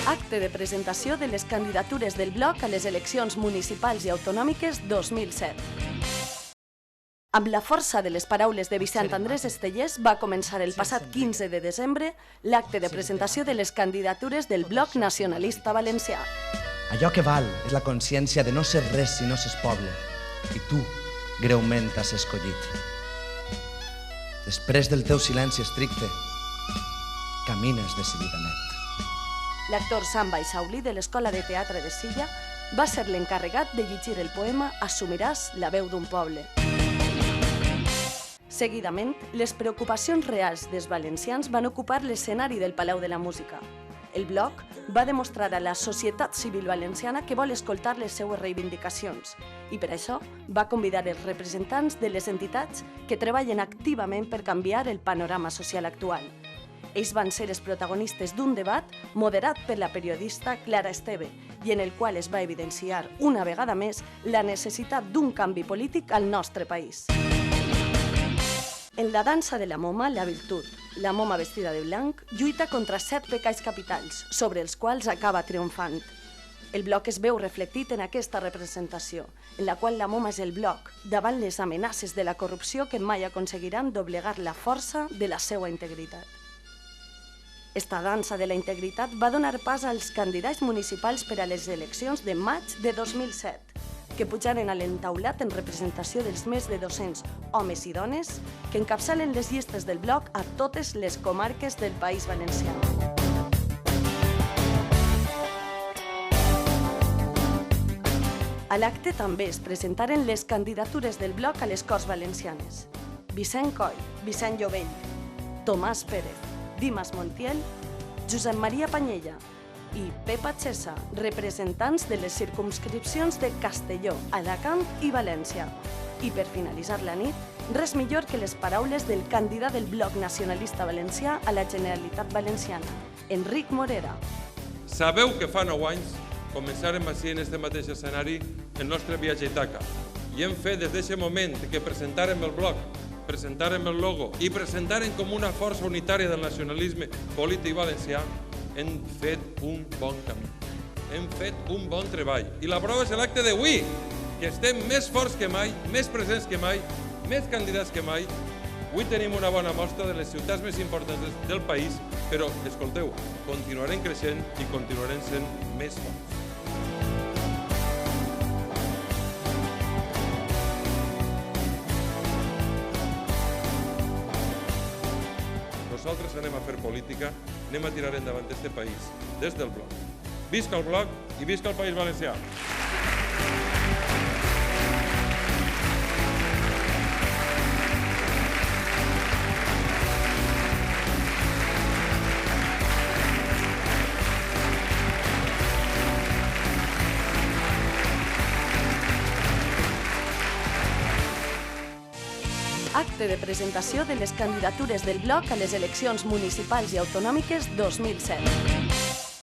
Acte de presentació de les candidatures del bloc a les eleccions municipals i autonòmiques 2007. Amb la força de les paraules de Vicent Andrés Estellés va començar el passat 15 de desembre l'acte de presentació de les candidatures del Bloc Nacionalista Valencià. Allò que val és la consciència de no ser res si no s'és poble. I tu, greument, has escollit. Després del teu silenci estricte, camines decididament. L'actor Samba Isauli de l'Escola de Teatre de Silla va ser l'encarregat de llegir el poema Assumiràs la veu d'un poble. Seguidament, les preocupacions reals dels valencians van ocupar l'escenari del Palau de la Música. El bloc va demostrar a la societat civil valenciana que vol escoltar les seues reivindicacions i per això va convidar els representants de les entitats que treballen activament per canviar el panorama social actual. Ells van ser els protagonistes d'un debat moderat per la periodista Clara Esteve i en el qual es va evidenciar una vegada més la necessitat d'un canvi polític al nostre país. En la dansa de la moma, la virtut, la moma vestida de blanc, lluita contra 7 pecats capitals, sobre els quals acaba triomfant. El bloc es veu reflectit en aquesta representació, en la qual la moma és el bloc, davant les amenaces de la corrupció que mai aconseguiran doblegar la força de la seva integritat. Esta dansa de la integritat va donar pas als candidats municipals per a les eleccions de maig de 2007, que pujaren a l'entaulat en representació dels més de 200 homes i dones que encapçalen les llistes del bloc a totes les comarques del País Valencià. A l'acte també es presentaren les candidatures del bloc a les Corts Valencianes. Vicent Coll, Vicent Llovell, Tomàs Pérez, Dimas Montiel, Josep Maria Panyella i Pepa Chesa, representants de les circumscripcions de Castelló, Alacant i València. I per finalitzar la nit, res millor que les paraules del candidat del Bloc Nacionalista Valencià a la Generalitat Valenciana, Enric Morera. Sabeu que fa 9 anys començàrem així en este mateix escenari el nostre viatge a Ítaca i hem fet des d'aquest moment que presentàrem el bloc, presentàrem el logo i presentàrem com una força unitària del nacionalisme polític valencià, hem fet un bon camí, hem fet un bon treball. I la prova és l'acte d'avui, que estem més forts que mai, més presents que mai, més candidats que mai. Avui tenim una bona mostra de les ciutats més importants del país, però, escolteu, continuarem creixent i continuarem sent més forts. Nosaltres anem a fer política, anem a tirar endavant este país des del bloc. Visca el bloc i visca el País Valencià! Acte de presentació de les candidatures del bloc a les eleccions municipals i autonòmiques 2007.